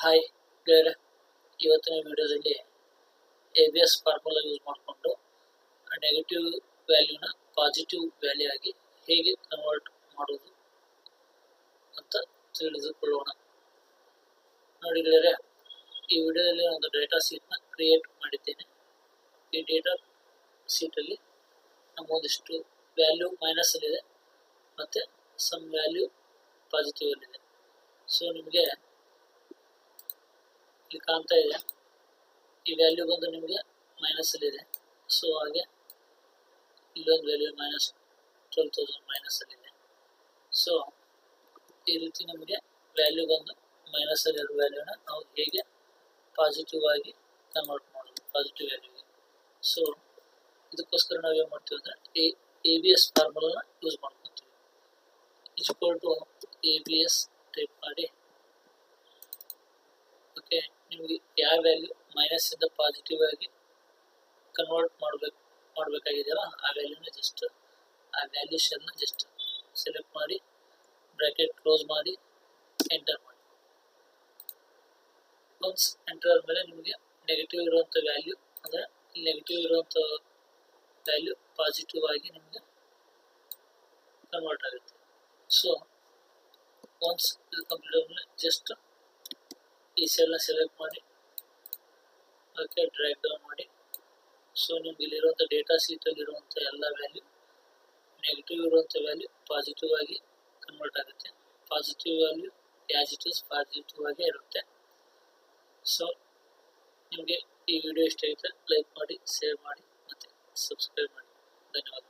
Hi ಗೆಳೆಯರೆ, ಇವತ್ತಿನ ವಿಡಿಯೋದಲ್ಲಿ ABS ಫಾರ್ಮುಲಾ ಯೂಸ್ ಮಾಡಿಕೊಂಡು ನೆಗೆಟಿವ್ ವ್ಯಾಲ್ಯೂನ ಪಾಸಿಟಿವ್ ವ್ಯಾಲ್ಯೂ ಆಗಿ ಹೇಗೆ ಕನ್ವರ್ಟ್ ಮಾಡೋದು ಅಂತ ತಿಳಿದುಕೊಳ್ಳೋಣ. ನೋಡಿ ಗೆಳೆಯರೆ, ಈ ವಿಡಿಯೋದಲ್ಲಿ ಒಂದು ಡೇಟಾ ಶೀಟ್ನ ಕ್ರಿಯೇಟ್ ಮಾಡಿದ್ದೇನೆ. ಈ ಡೇಟಾ ಶೀಟಲ್ಲಿ ನಮ್ಮೊಂದಿಷ್ಟು ವ್ಯಾಲ್ಯೂ ಮೈನಸ್ ಅಲ್ಲಿದೆ ಮತ್ತು ಸಮ್ ವ್ಯಾಲ್ಯೂ ಪಾಸಿಟಿವ್ ಅಲ್ಲಿದೆ. ಸೊ ನಿಮಗೆ ಇಲ್ಲಿ ಕಾಣ್ತಾ ಇದೆ, ಈ ವ್ಯಾಲ್ಯೂ ಬಂದು ನಿಮಗೆ ಮೈನಸ್ ಅಲ್ಲಿದೆ. ಸೊ ಹಾಗೆ ಇಲ್ಲೊಂದು ವ್ಯಾಲ್ಯೂ ಮೈನಸ್ 12,000 ಮೈನಸ್ ಅಲ್ಲಿದೆ. ಸೊ ಈ ರೀತಿ ನಮಗೆ ವ್ಯಾಲ್ಯೂ ಬಂದು ಮೈನಸ್ ಅಲ್ಲಿರೋ ವ್ಯಾಲ್ಯೂನ ನಾವು ಹೇಗೆ ಪಾಸಿಟಿವ್ ಆಗಿ ಕನ್ವರ್ಟ್ ಮಾಡೋದು ಪಾಸಿಟಿವ್ ವ್ಯಾಲ್ಯೂಗೆ. ಸೊ ಇದಕ್ಕೋಸ್ಕರ ನಾವೇನು ಮಾಡ್ತೀವಿ ಅಂದರೆ ABS ಫಾರ್ಮುಲಾನ ಯೂಸ್ ಮಾಡ್ಕೊತೀವಿ. ಈಕ್ವಲ್ ಟು ABS ಟೈಪ್ ಮಾಡಿ. ಓಕೆ, ನಿಮಗೆ ಯಾವ ವ್ಯಾಲ್ಯೂ ಮೈನಸ್ ಇಂದ ಪಾಸಿಟಿವ್ ಆಗಿ ಕನ್ವರ್ಟ್ ಮಾಡಬೇಕಾಗಿದೆಯಲ್ಲ ಆ ವ್ಯಾಲ್ಯೂನ ಜಸ್ಟ್ ಆ ವ್ಯಾಲ್ಯೂಷನ್ನ ಜಸ್ಟ್ ಸೆಲೆಕ್ಟ್ ಮಾಡಿ ಬ್ರ್ಯಾಕೆಟ್ ಕ್ಲೋಸ್ ಮಾಡಿ ಎಂಟರ್ ಮಾಡಿ. ಒನ್ಸ್ ಎಂಟರ್ ಆದಮೇಲೆ ನಿಮಗೆ ನೆಗೆಟಿವ್ ಇರುವಂಥ ವ್ಯಾಲ್ಯೂ ಅಂದರೆ ನೆಗೆಟಿವ್ ಇರುವಂಥ ವ್ಯಾಲ್ಯೂ ಪಾಸಿಟಿವ್ ಆಗಿ ನಿಮಗೆ ಕನ್ವರ್ಟ್ ಆಗುತ್ತೆ. ಸೊ ಒನ್ಸ್ ಇದು ಕಂಪ್ಲೀಟ್ ಆದಮೇಲೆ ಜಸ್ಟ್ ಈ ಸೆಲ್ನ ಸೆಲೆಕ್ಟ್ ಮಾಡಿ ಓಕೆ ಡ್ರ್ಯಾಗ್ ಡೌನ್ ಮಾಡಿ. ಸೊ ನಿಮ್ಗೆ ಇಲ್ಲಿರುವಂಥ ಡೇಟಾ ಶೀಟಲ್ಲಿರುವಂಥ ಎಲ್ಲ ವ್ಯಾಲ್ಯೂ ನೆಗೆಟಿವ್ ಇರುವಂಥ ವ್ಯಾಲ್ಯೂ ಪಾಸಿಟಿವ್ ಆಗಿ ಕನ್ವರ್ಟ್ ಆಗುತ್ತೆ. Positive value as it is positive ಆಗೇ ಇರುತ್ತೆ. ಸೊ ನಿಮಗೆ ಈ ವಿಡಿಯೋ ಇಷ್ಟ ಆಯಿತು ಲೈಕ್ ಮಾಡಿ, ಶೇರ್ ಮಾಡಿ ಮತ್ತು ಸಬ್ಸ್ಕ್ರೈಬ್ ಮಾಡಿ. ಧನ್ಯವಾದ.